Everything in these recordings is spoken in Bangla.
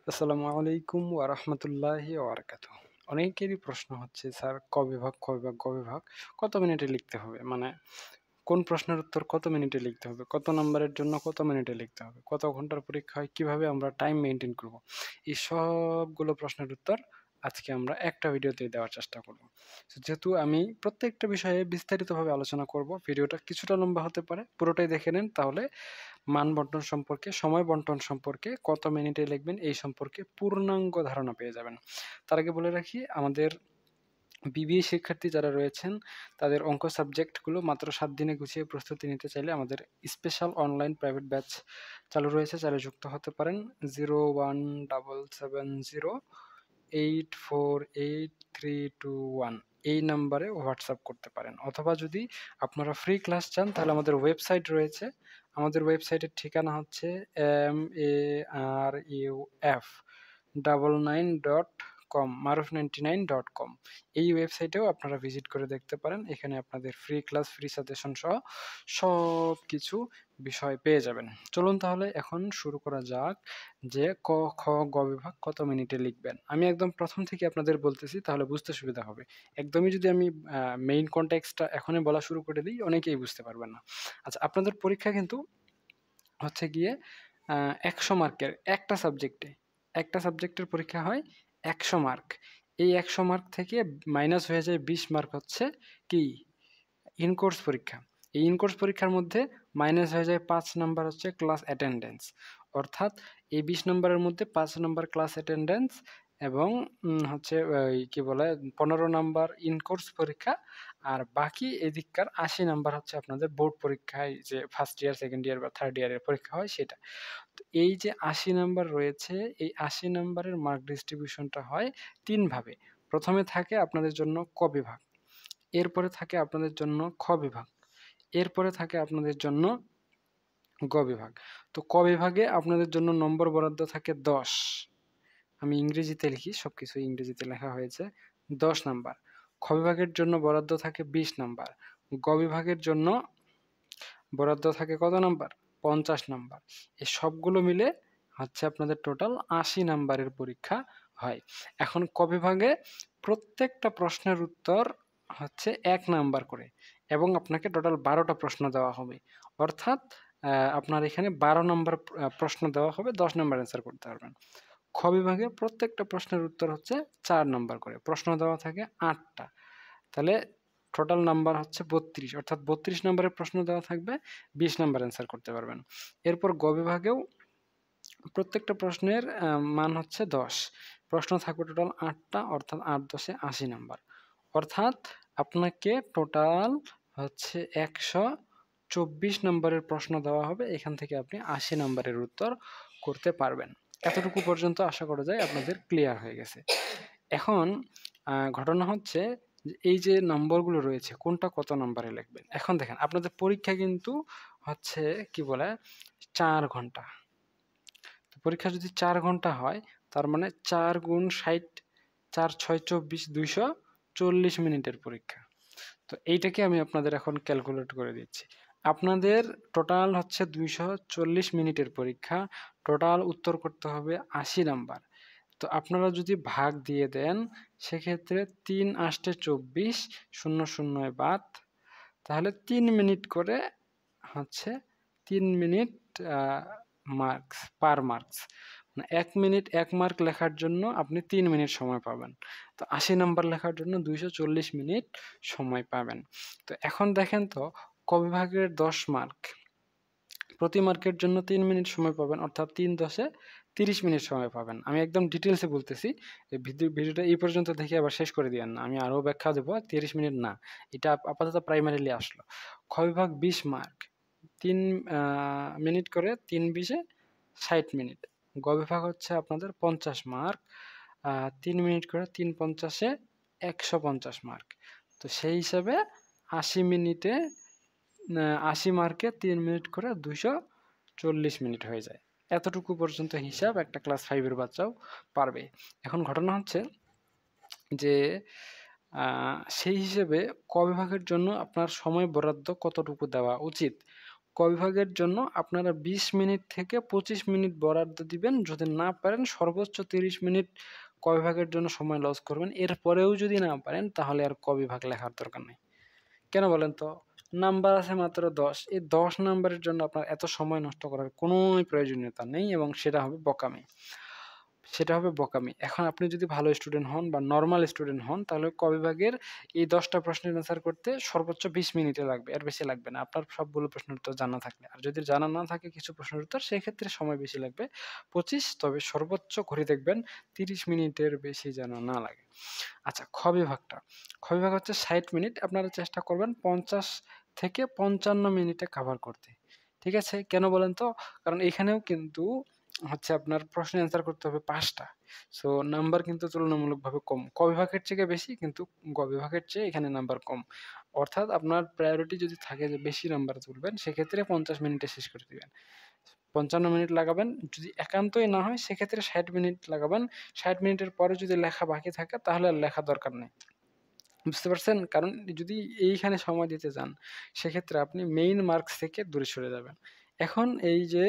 আসসালামু আলাইকুম ওয়া রাহমাতুল্লাহি ওয়া বারাকাতুহু। অনেকেরই প্রশ্ন হচ্ছে, স্যার ক বিভাগ, খ বিভাগ, গ বিভাগ কত মিনিটে লিখতে হবে? মানে কোন প্রশ্নের উত্তর কত মিনিটে লিখতে হবে? কত নম্বরের জন্য কত মিনিটে লিখতে হবে? কত ঘন্টার পরীক্ষা হয়? কিভাবে আমরা টাইম মেইনটেইন করব? এই সবগুলো প্রশ্নের উত্তর আজকে আমরা একটা ভিডিওতেই দেওয়ার চেষ্টা করব। যেহেতু আমি প্রত্যেকটা বিষয়ে বিস্তারিতভাবে আলোচনা করব, ভিডিওটা কিছুটা লম্বা হতে পারে। পুরোটাই দেখে নেন, তাহলে মান বন্টন সম্পর্কে, সময় বন্টন সম্পর্কে, কত মিনিটে লিখবেন এই সম্পর্কে পূর্ণাঙ্গ ধারণা পেয়ে যাবেন। তার আগে বলে রাখি, আমাদের বিবিএ শিক্ষার্থী যারা রয়েছেন তাদের অঙ্ক সাবজেক্টগুলো মাত্র ৭ দিনে গুছিয়ে প্রস্তুতি নিতে চাইলে আমাদের স্পেশাল অনলাইন প্রাইভেট ব্যাচ চালু রয়েছে। চাইলে যুক্ত হতে পারেন। 01770 848321 এই নাম্বারে হোয়াটসঅ্যাপ করতে পারেন। অথবা যদি আপনারা ফ্রি ক্লাস চান তাহলে আমাদের ওয়েবসাইট রয়েছে। আমাদের ওয়েবসাইটের ঠিকানা হচ্ছে maruf99.com, maruf99.com। এই ওয়েবসাইটেও আপনারা ভিজিট করে দেখতে পারেন। এখানে আপনাদের ফ্রি ক্লাস, ফ্রি সাজেশন সহ সবকিছু বিষয় পেয়ে যাবেন। চলুন তাহলে এখন শুরু করা যাক যে ক, খ, গ বিভাগ কত মিনিটে লিখবেন। আমি একদম প্রথম থেকে আপনাদের বলতেছি, তাহলে বুঝতে সুবিধা হবে। একদমই যদি আমি মেইন কনটেক্সটটা এখনই বলা শুরু করে দিই, অনেকেই বুঝতে পারবেন না। আচ্ছা, আপনাদের পরীক্ষা কিন্তু হচ্ছে গিয়ে ১০০ মার্কের একটা সাবজেক্টের পরীক্ষা হয় ১০০ মার্ক। এই ১০০ মার্ক থেকে মাইনাস হয়ে যায় ২০ মার্ক হচ্ছে কি ইনকোর্স পরীক্ষা। এই ইনকোর্স পরীক্ষার মধ্যে মাইনাস হয়ে যায় ৫ নাম্বার হচ্ছে ক্লাস অ্যাটেন্ডেন্স। অর্থাৎ এই ২০ নাম্বারের মধ্যে ৫ নাম্বার ক্লাস অ্যাটেন্ডেন্স এবং হচ্ছে ওই কি বলে ১৫ নাম্বার ইনকোর্স পরীক্ষা, আর বাকি এদিককার ৮০ নাম্বার হচ্ছে আপনাদের বোর্ড পরীক্ষায়, যে ফার্স্ট ইয়ার, সেকেন্ড ইয়ার বা থার্ড ইয়ারের পরীক্ষা হয় সেটা। তো এই যে ৮০ নাম্বার রয়েছে, এই ৮০ নাম্বারের মার্ক ডিস্ট্রিবিউশনটা হয় ৩ ভাবে। প্রথমে থাকে আপনাদের জন্য ক বিভাগ, এরপরে থাকে আপনাদের জন্য খ বিভাগ, এরপরে থাকে আপনাদের জন্য গ বিভাগ। তো ক বিভাগে আপনাদের জন্য নম্বর বরাদ্দ থাকে ১০। আমি ইংরেজিতে লিখি, সবকিছু ইংরেজিতে লেখা হয়েছে। ১০ নাম্বার। খ বিভাগের জন্য বরাদ্দ থাকে ২০ নাম্বার। গ বিভাগের জন্য বরাদ্দ থাকে কত নাম্বার? ৫০ নাম্বার। এই সবগুলো মিলে হচ্ছে আপনাদের টোটাল ৮০ নাম্বারের পরীক্ষা হয়। এখন ক বিভাগে প্রত্যেকটা প্রশ্নের উত্তর হচ্ছে ১ নাম্বার করে এবং আপনাকে টোটাল ১২টা প্রশ্ন দেওয়া হবে। অর্থাৎ আপনার এখানে ১২ নাম্বার প্রশ্ন দেওয়া হবে, ১০ নাম্বার অ্যান্সার করতে পারবেন। খ বিভাগে প্রত্যেকটা প্রশ্নের উত্তর হচ্ছে ৪ নাম্বার করে। প্রশ্ন দেওয়া থাকে ৮টা। তাহলে টোটাল নাম্বার হচ্ছে ৩২, অর্থাৎ ৩২ নাম্বারের প্রশ্ন দেওয়া থাকবে, ২০ নাম্বার অ্যান্সার করতে পারবেন। এরপর গ বিভাগেও প্রত্যেকটা প্রশ্নের মান হচ্ছে ১০। প্রশ্ন থাকবে টোটাল ৮টা, অর্থাৎ ৮×১০ ৮০ নাম্বার। অর্থাৎ আপনাকে টোটাল হচ্ছে ১২৪ নাম্বারের প্রশ্ন দেওয়া হবে। এখান থেকে আপনি ৮০ নাম্বারের উত্তর করতে পারবেন। এতটুকু পর্যন্ত আশা করা যায় আপনাদের ক্লিয়ার হয়ে গেছে। এখন ঘটনা হচ্ছে যে এই যে নম্বরগুলো রয়েছে, কোনটা কত নম্বরে লিখবেন। এখন দেখেন, আপনাদের পরীক্ষা কিন্তু হচ্ছে কি বলে ৪ ঘন্টা। তো পরীক্ষা যদি ৪ ঘন্টা হয়, তার মানে ৪ × ৬০, ৪×৬ = ২৪, ২৪০ মিনিটের পরীক্ষা। তো এইটাকে আমি আপনাদের এখন ক্যালকুলেট করে দিচ্ছি। আপনাদের টোটাল হচ্ছে ২৪০ মিনিটের পরীক্ষা। টোটাল উত্তর করতে হবে ৮০ নাম্বার। তো আপনারা যদি ভাগ দিয়ে দেন, সেক্ষেত্রে ৩ ৮ ২৪, ০০ বাদ, তাহলে ৩ মিনিট করে হচ্ছে ৩ মিনিট মার্কস পার মার্কস। মানে ১ মিনিট ১ মার্ক লেখার জন্য আপনি ৩ মিনিট সময় পাবেন। তো ৮০ নাম্বার লেখার জন্য ২৪০ মিনিট সময় পাবেন। তো এখন দেখেন তো, ক বিভাগের ১০ মার্ক, প্রতি মার্কের জন্য ৩ মিনিট সময় পাবেন, অর্থাৎ ৩×১০ ৩০ মিনিট সময় পাবেন। আমি একদম ডিটেইলসে বলতেছি। এই ভিডিওটা এই পর্যন্ত দেখে আবার শেষ করে দিয়েন না। আমি আরও ব্যাখ্যা দেব, ৩০ মিনিট না। এটা আপাতত প্রাইমারিলি আসলো। খ বিভাগ ২০ মার্ক, ৩ মিনিট করে, ৩×২০ ৬০ মিনিট। গ বিভাগ হচ্ছে আপনাদের ৫০ মার্ক, ৩ মিনিট করে, ৩×৫০ ১৫০ মার্ক। তো সেই হিসাবে ৮০ মিনিটে ৮০ মার্কে ৩ মিনিট করে ২৪০ মিনিট হয়ে যায়। এতটুকু পর্যন্ত হিসাব একটা ক্লাস 5 এর বাচ্চাও পারবে। এখন ঘটনা হচ্ছে যে সেই হিসেবে ক বিভাগের জন্য আপনার সময় বরাদ্দ কতটুকু দেওয়া উচিত? ক বিভাগের জন্য আপনারা 20 মিনিট থেকে 25 মিনিট বরাদ্দ দিবেন। যদি না পারেন সর্বোচ্চ 30 মিনিট ক বিভাগের জন্য সময় লস করবেন। এরপরেও যদি না পারেন তাহলে আর ক বিভাগ লেখার দরকার নেই। কেন বলেন তো? নাম্বার আছে মাত্র 10। এই 10 নাম্বারের জন্য আপনার এত সময় নষ্ট করার কোনোই প্রয়োজনীয়তা নেই এবং সেটা হবে বোকামি। এখন আপনি যদি ভালো স্টুডেন্ট হন বা নরমাল স্টুডেন্ট হন তাহলে ক বিভাগের এই 10 টা প্রশ্নের অ্যান্সার করতে সর্বোচ্চ 20 মিনিটে লাগবে। এর বেশি লাগবে না। আপনার সবগুলো প্রশ্নের উত্তর জানা থাকলে। আর যদি জানা না থাকে কিছু প্রশ্নের উত্তর সেক্ষেত্রে সময় বেশি লাগবে 25, তবে সর্বোচ্চ ঘড়ি দেখবেন 30 মিনিটের বেশি যেন না লাগে। আচ্ছা, খ বিভাগ হচ্ছে 60 মিনিট। আপনারা চেষ্টা করবেন 50 থেকে 55 মিনিটে কভার করতে। ঠিক আছে? কেন বলেন তো? কারণ এখানেও কিন্তু হচ্ছে আপনার প্রশ্নের অ্যান্সার করতে হবে 5 টা। সো নাম্বার কিন্তু তুলনামূলকভাবে কম। ক বিভাগের থেকে বেশি, কিন্তু গ বিভাগের চেয়ে এখানে নাম্বার কম। অর্থাৎ আপনার প্রায়োরিটি যদি থাকে যে বেশি নাম্বার তুলবেন সেক্ষেত্রে 50 মিনিটে শেষ করে দিবেন। 55 মিনিট লাগাবেন। যদি একান্তই না হয় সেক্ষেত্রে 60 মিনিট লাগাবেন। 60 মিনিটের পরে যদি লেখা বাকি থাকে তাহলে আর লেখার দরকার নেই। বুঝতে পারছেন? কারণ যদি এইখানে সময় দিতে যান, সেক্ষেত্রে আপনি মেইন মার্কস থেকে দূরে সরে যাবেন। এখন এই যে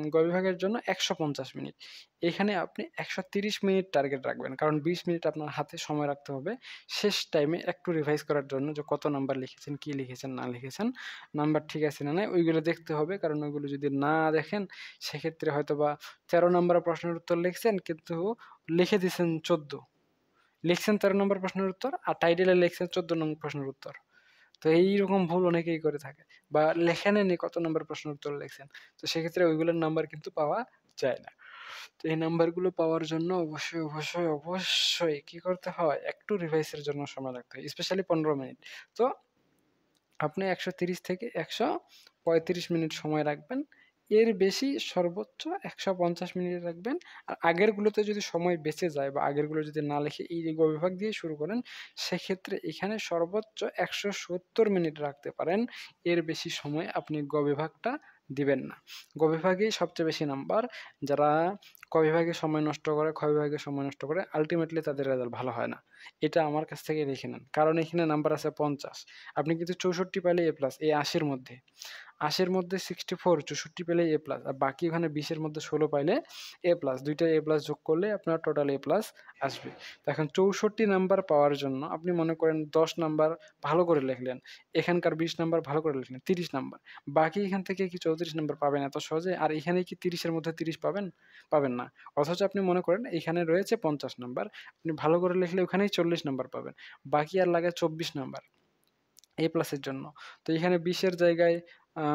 গ বিভাগের জন্য ১৫০ মিনিট। এখানে আপনি ১৩০ মিনিট টার্গেট রাখবেন। কারণ ২০ মিনিট আপনার হাতে সময় রাখতে হবে। শেষ টাইমে একটু রিভাইজ করার জন্য যে কত নাম্বার লিখেছেন, কি লিখেছেন, না লিখেছেন, নাম্বার ঠিক আছে না নাই ওইগুলো দেখতে হবে। কারণ ওইগুলো যদি না দেখেন সেক্ষেত্রে হয়তোবা ১৩ নাম্বারের প্রশ্নের উত্তর লিখছেন কিন্তু লিখে দিছেন ১৪। লিখছেন ১৩ নম্বর প্রশ্নের উত্তর আর টাইটেলে লিখছেন ১৪ নম্বর প্রশ্নের উত্তর। তো এইরকম ভুল অনেকেই করে থাকে। বা লেখে নেনই কত নম্বর প্রশ্নের উত্তর লিখছেন। তো সেক্ষেত্রে ওইগুলোর নাম্বার কিন্তু পাওয়া যায় না। তো এই নাম্বারগুলো পাওয়ার জন্য অবশ্যই কি করতে হয়? একটু রিভাইসের জন্য সময় রাখতে হয়। Specially ১৫ minute. তো আপনি ১৩০ থেকে ১৩৫ মিনিট সময় রাখবেন। এর বেশি সর্বোচ্চ ১৫০ মিনিট রাখবেন। আর আগেরগুলোতে যদি সময় বেঁচে যায় বা আগেরগুলো যদি না লিখে এই যে গ বিভাগ দিয়ে শুরু করেন, সেক্ষেত্রে এখানে সর্বোচ্চ ১৭০ মিনিট রাখতে পারেন। এর বেশি সময় আপনি গ বিভাগটা দিবেন না। গ বিভাগেই সবচেয়ে বেশি নাম্বার। যারা ক বিভাগে সময় নষ্ট করে, খ বিভাগে সময় নষ্ট করে আল্টিমেটলি তাদের রেজাল্ট ভালো হয় না। এটা আমার কাছ থেকে লিখে নেন। কারণ এখানে নাম্বার আছে ৫০। আপনি কিন্তু ৬৪ পাইলে এ প্লাস, এই ৮০ র মধ্যে। ৮০ র মধ্যে 64, ৬৪ পেলেই এ প্লাস। আর বাকি ওখানে ২০ এর মধ্যে ১৬ পাইলে এ প্লাস। ২ টা এ প্লাস যোগ করলে আপনার টোটাল এ প্লাস আসবে। তো এখন ৬৪ নাম্বার পাওয়ার জন্য আপনি মনে করেন ১০ নাম্বার ভালো করে লিখলেন। এখানকার ২০ নাম্বার ভালো করে লিখলেন, ৩০ নাম্বার। বাকি এখান থেকে কি ৩৪ নাম্বার পাবেন এত সহজে? আর এখানে কি ৩০ এর মধ্যে ৩০ পাবেন? পাবেন না। অথচ আপনি মনে করেন এখানে রয়েছে ৫০ নাম্বার। আপনি ভালো করে লিখলে ওখানেই ৪০ নাম্বার পাবেন। বাকি আর লাগে ২৪ নাম্বার এ প্লাসের জন্য। তো এখানে ২০ এর জায়গায় আ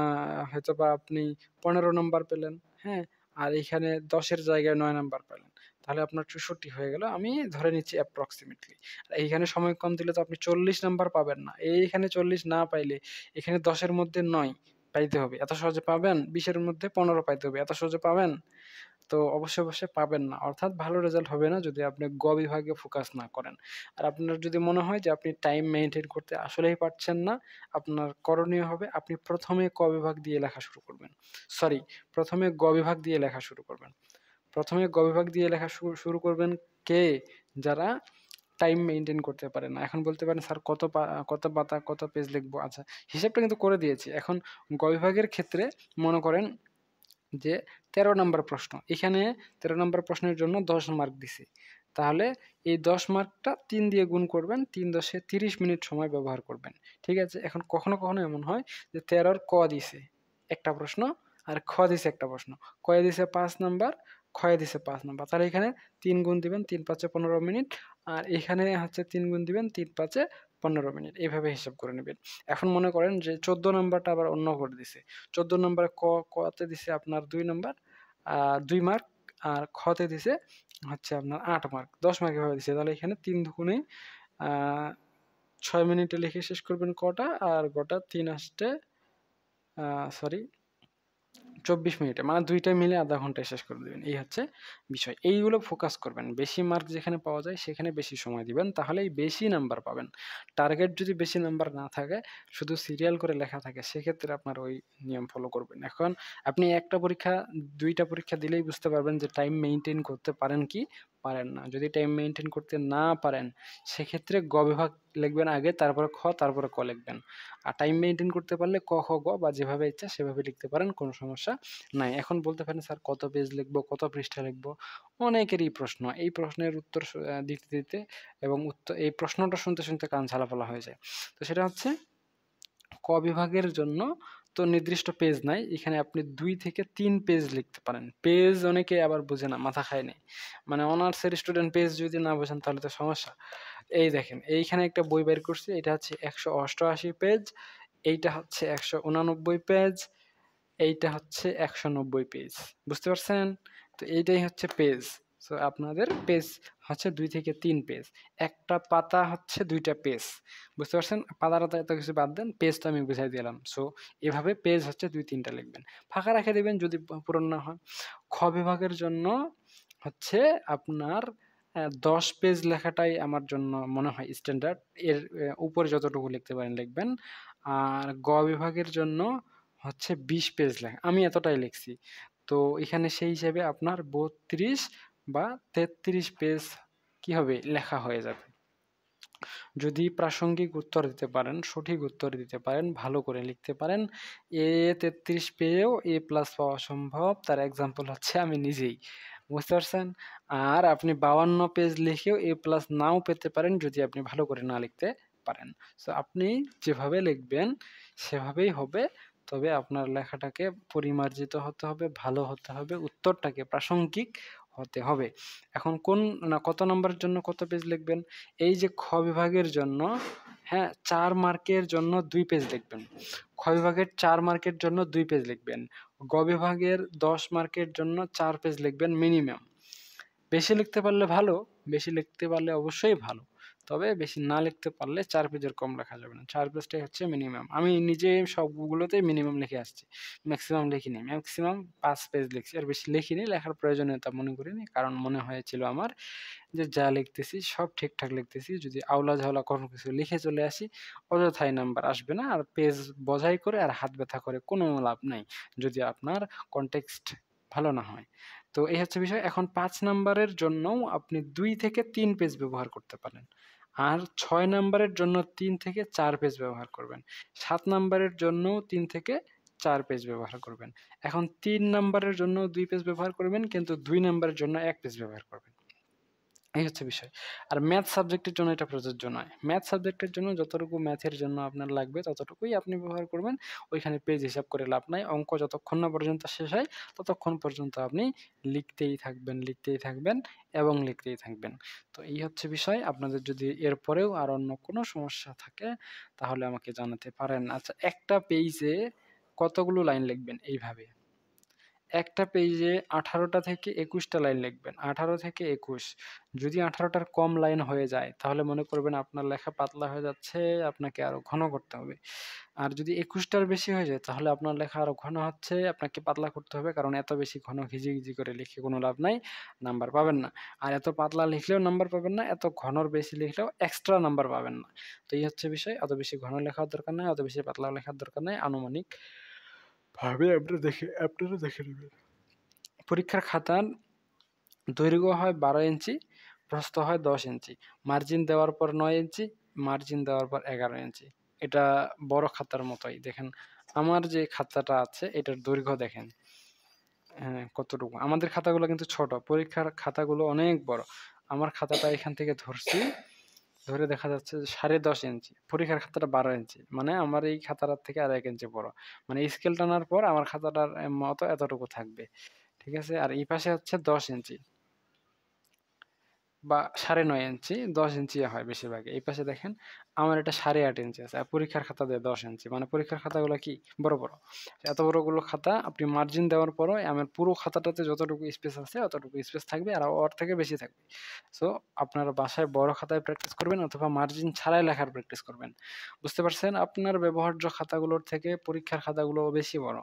হয়তোবা আপনি ১৫ নাম্বার পেলেন, হ্যাঁ? আর এখানে ১০ এর জায়গায় ৯ নাম্বার পেলেন। তাহলে আপনার ৬৪ হয়ে গেল। আমি ধরে নিচ্ছি অ্যাপ্রক্সিমেটলি। এইখানে সময় কম দিলে তো আপনি ৪০ নাম্বার পাবেন না। এইখানে ৪০ না পাইলে এখানে ১০ এর মধ্যে ৯ পাইতে হবে। এত সহজে পাবেন? ২০ এর মধ্যে ১৫ পাইতে হবে। এত সহজে পাবেন? তো অবশ্যই পাবেন না। অর্থাৎ ভালো রেজাল্ট হবে না যদি আপনি গ বিভাগে ফোকাস না করেন। আর আপনার যদি মনে হয় যে আপনি টাইম মেইনটেইন করতে আসলেই পারছেন না, আপনার করণীয় হবে আপনি ১ম এ ক বিভাগ দিয়ে লেখা শুরু করবেন। সরি, ১ম এ গ বিভাগ দিয়ে লেখা শুরু করবেন। ১ম এ গ বিভাগ দিয়ে লেখা শুরু করবেন কে? যারা টাইম মেইনটেইন করতে পারে না। এখন বলতে পারেন, "স্যার কত পাতা, কত পেজ লিখবো?" আচ্ছা, হিসাবটা কিন্তু করে দিয়েছি। এখন গ বিভাগের ক্ষেত্রে মনে করেন যে ১৩ নাম্বার প্রশ্ন। এখানে ১৩ নাম্বার প্রশ্নের জন্য ১০ মার্ক দিছে। তাহলে এই ১০ মার্কটা ৩ দিয়ে গুণ করবেন। ৩ দশে ৩০ মিনিট সময় ব্যবহার করবেন। ঠিক আছে? এখন কখনো এমন হয় যে ১৩ র ক দিছে একটা প্রশ্ন আর খ দিছে একটা প্রশ্ন। কয়ে দিছে ৫ নাম্বার, খয়ে দিছে ৫ নাম্বার। তাহলে এখানে ৩ গুণ দিবেন, ৩ ৫ এ ১৫ মিনিট। আর এখানে হচ্ছে ৩ গুণ দিবেন, ৩ ৫ এ ১৫ মিনিট। এভাবে হিসাব করে নিবেন। এখন মনে করেন যে ১৪ নাম্বারটা আবার অন্য করে দিছে। ১৪ নম্বরে কতে দিছে আপনার ২ নাম্বার, ২ মার্ক, আর খতে দিছে হচ্ছে আপনার ৮ মার্ক। ১০ মার্ক এভাবে দিছে। তাহলে এখানে ৩ দুগুণে আ ৬ মিনিটে লিখে শেষ করবেন কটা, আর গটা ৩ আষ্টে সরি ২৪ মিনিটে। মানে ২ টা মিলে আধা ঘন্টায় শেষ করে দিবেন। এই হচ্ছে বিষয়। এইগুলো ফোকাস করবেন। বেশি মার্ক যেখানে পাওয়া যায় সেখানে বেশি সময় দিবেন। তাহলেই বেশি নাম্বার পাবেন। টার্গেট যদি বেশি নাম্বার না থাকে, শুধু সিরিয়াল করে লেখা থাকে, সেক্ষেত্রে আপনার ওই নিয়ম ফলো করবেন। এখন আপনি ১ টা পরীক্ষা, ২ টা পরীক্ষা দিলেই বুঝতে পারবেন যে টাইম মেইনটেইন করতে পারেন কি পারেন না। যদি টাইম মেনটেন করতে না পারেন সেক্ষেত্রে গ বিভাগ লিখবেন আগে, তারপরে খ, তারপরে ক লিখবেন। আর টাইম মেনটেন করতে পারলে ক, খ, গ বা যেভাবে ইচ্ছা সেভাবে লিখতে পারেন, কোনো সমস্যা নাই। এখন বলতে পারেন স্যার কত পেজ লিখবো, কত পৃষ্ঠা লিখবো? অনেকেরই প্রশ্ন। এই প্রশ্নের উত্তর দিতে দিতে এবং এই প্রশ্নটা শুনতে শুনতে কান ঝালাপালা হয়ে যায়। তো সেটা হচ্ছে ক বিভাগের জন্য তো নির্দিষ্ট পেজ নাই, এখানে আপনি 2 থেকে 3 পেজ লিখতে পারেন। পেজ অনেকে আবার বোঝে না, মাথা খায় নাই। মানে অনার্সের স্টুডেন্ট পেজ যদি না বোঝেন তাহলে তো সমস্যা। এই দেখেন এইখানে একটা বই বের করছি, এটা হচ্ছে 188 পেজ, এইটা হচ্ছে 189 পেজ, এইটা হচ্ছে 190 পেজ। বুঝতে পারছেন? তো এইটাই হচ্ছে পেজ। সো আপনাদের পেজ হচ্ছে 2 থেকে 3 পেজ। একটা পাতা হচ্ছে 2টা পেজ। বুঝতে পারছেন? পাতা-টাতা এত কিছু বাদ দেন, পেজ তো আমি বুঝাই দিলাম। সো এভাবে পেজ হচ্ছে 2-3টা লিখবেন। ফাঁকা রেখে দিবেন যদি পূরণ না হয়। খ বিভাগের জন্য হচ্ছে আপনার 10 পেজ লেখাটাই আমার জন্য মনে হয় স্ট্যান্ডার্ড। এর উপরে যতটুকু লিখতে পারেন লিখবেন। আর গ বিভাগের জন্য হচ্ছে 20 পেজ লেখা। আমি এতটাই লিখছি। তো এখানে সেই হিসেবে আপনার 32 বা 33 পেজ কি হবে? লেখা হয়ে যাবে। যদি প্রাসঙ্গিক উত্তর দিতে পারেন, সঠিক উত্তর দিতে পারেন, ভালো করে লিখতে পারেন, 33 পেয়েও A+ পাওয়া সম্ভব। তার এক্সাম্পল হচ্ছে আমি নিজেই। বুঝতে পারছেন? আর আপনি 52 পেজ লিখেও A+ নাও পেতে পারেন যদি আপনি ভালো করে না লিখতে পারেন। সো আপনি যেভাবে লিখবেন সেভাবেই হবে। তবে আপনার লেখাটাকে পরিমার্জিত হতে হবে, ভালো হতে হবে, উত্তরটাকে প্রাসঙ্গিক হতে হবে। এখন কত নাম্বারের জন্য কত পেজ লিখবেন? এই যে খ বিভাগের জন্য, হ্যাঁ, 4 মার্কের জন্য 2 পেজ লিখবেন। খ বিভাগের 4 মার্কের জন্য 2 পেজ লিখবেন। গ বিভাগের 10 মার্কের জন্য 4 পেজ লিখবেন মিনিমাম। বেশি লিখতে পারলে ভালো, বেশি লিখতে পারলে অবশ্যই ভালো। তবে বেশি না লিখতে পারলে 4 পেজের কম লেখা যাবে না। 4 পেজটাই হচ্ছে মিনিমাম। আমি নিজে সবগুলোতেই মিনিমাম লিখে আসছি। ম্যাক্সিমাম লিখিনি। ম্যাক্সিমাম 5 পেজ লিখছি। আর বেশি লিখিনি, লেখার প্রয়োজনীয়তা মনে করিনি। কারণ মনে হয়েছিল আমার যে যা লিখতেছি সব ঠিকঠাক লিখতেছি। যদি আউলা-ঝাউলা কোনো কিছু লিখে চলে আসি, অযথাই নাম্বার আসবে না। আর পেজ বোঝাই করে আর হাত ব্যথা করে কোনো লাভ নাই। যদি আপনার কনটেক্সট ভালো না হয়। তো এই হচ্ছে বিষয়। এখন 5 নাম্বারের জন্যও আপনি 2 থেকে 3 পেজ ব্যবহার করতে পারেন। আর 6 নাম্বারের জন্য 3 থেকে 4 পেজ ব্যবহার করবেন। 7 নাম্বারের জন্যও 3 থেকে 4 পেজ ব্যবহার করবেন। এখন 3 নাম্বারের জন্য 2 পেজ ব্যবহার করবেন, কিন্তু 2 নাম্বারের জন্য 1 পেজ ব্যবহার করবেন। এই হচ্ছে বিষয়। আর ম্যাথ সাবজেক্টের জন্য এটা প্রযোজ্য নয়। ম্যাথ সাবজেক্টের জন্য যতটুকু ম্যাথের জন্য আপনার লাগবে ততটুকুই আপনি ব্যবহার করবেন। ওইখানে পেজ হিসাব করে লাভ নাই। অঙ্ক যতক্ষণ না পর্যন্ত শেষ হয় ততক্ষণ পর্যন্ত আপনি লিখতেই থাকবেন, লিখতেই থাকবেন এবং লিখতেই থাকবেন। তো এই হচ্ছে বিষয়। আপনাদের যদি এরপরেও আর অন্য কোনো সমস্যা থাকে তাহলে আমাকে জানাতে পারেন। আচ্ছা, একটা পেইজে কতগুলো লাইন লিখবেন? এইভাবে। একটা পেইজে 18টা থেকে 21টা লাইন লিখবেন। 18 থেকে 21। যদি 18টার কম লাইন হয়ে যায় তাহলে মনে করবেন আপনার লেখা পাতলা হয়ে যাচ্ছে, আপনাকে আরো ঘন করতে হবে। আর যদি 21টার বেশি হয়ে যায় তাহলে আপনার লেখা আরো ঘন হচ্ছে, আপনাকে পাতলা করতে হবে। কারণ এত বেশি ঘন ঘিজিঘিজি করে লিখে কোনো লাভ নাই, নাম্বার পাবেন না। আর এত পাতলা লিখলেও নাম্বার পাবেন না, এত ঘনর বেশি লিখলেও এক্সট্রা নাম্বার পাবেন না। তো এই হচ্ছে বিষয়। অত বেশি ঘন লেখার দরকার নাই, অত বেশি পাতলাও লেখার দরকার নাই। আনুমানিক ভাবে আপনারা দেখে নেবেন। পরীক্ষার খাতার দৈর্ঘ্য হয় 12 ইঞ্চি, প্রস্থ হয় 10 ইঞ্চি। মার্জিন দেওয়ার পর 9 ইঞ্চি, মার্জিন দেওয়ার পর 11 ইঞ্চি। এটা বড় খাতার মতোই। দেখেন আমার যে খাতাটা আছে এটার দৈর্ঘ্য দেখেন। হ্যাঁ, কতটুকু। আমাদের খাতাগুলো কিন্তু ছোট। পরীক্ষার খাতাগুলো অনেক বড়। আমার খাতাটা এখান থেকে ধরছি, ধরে দেখা যাচ্ছে যে 10.5 ইঞ্চি। পরীক্ষার খাতাটা 12 ইঞ্চি। মানে আমার এই খাতাটার থেকে আর 1 ইঞ্চি বড়। মানে স্কেল টানার পর আমার খাতাটার মতো এতটুকু থাকবে। ঠিক আছে? আর এই পাশে হচ্ছে 10 ইঞ্চি বা 9.5 ইঞ্চি, 10 ইঞ্চি হয় বেশিরভাগই। এই পাশে দেখেন আমার এটা 8.5 ইঞ্চি আছে। আর পরীক্ষার খাতা দিয়ে 10 ইঞ্চি। মানে পরীক্ষার খাতাগুলো কি বড়, বড়। এত বড়গুলো খাতা আপনি মার্জিন দেওয়ার পরও আমার পুরো খাতাটাতে যতটুকু স্পেস আছে অতটুকু স্পেস থাকবে, আর ওর থেকে বেশি থাকবে। সো আপনারা বাসায় বড় খাতায় প্র্যাকটিস করবেন অথবা মার্জিন ছাড়াই লেখার প্র্যাকটিস করবেন। বুঝতে পারছেন? আপনার ব্যবহার্য খাতাগুলোর থেকে পরীক্ষার খাতাগুলো বেশি বড়।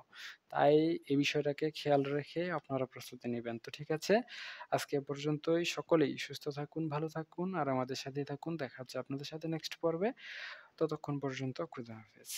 তাই এই বিষয়টাকে খেয়াল রেখে আপনারা প্রস্তুতি নিবেন। তো ঠিক আছে। আজকে এ পর্যন্তই। সকলেই সুস্থ থাকুন, ভালো থাকুন আর আমাদের সাথেই থাকুন। দেখা হচ্ছে আপনাদের সাথে নেক্সট পর্বে। ততক্ষণ পর্যন্ত খোদা হাফেজ।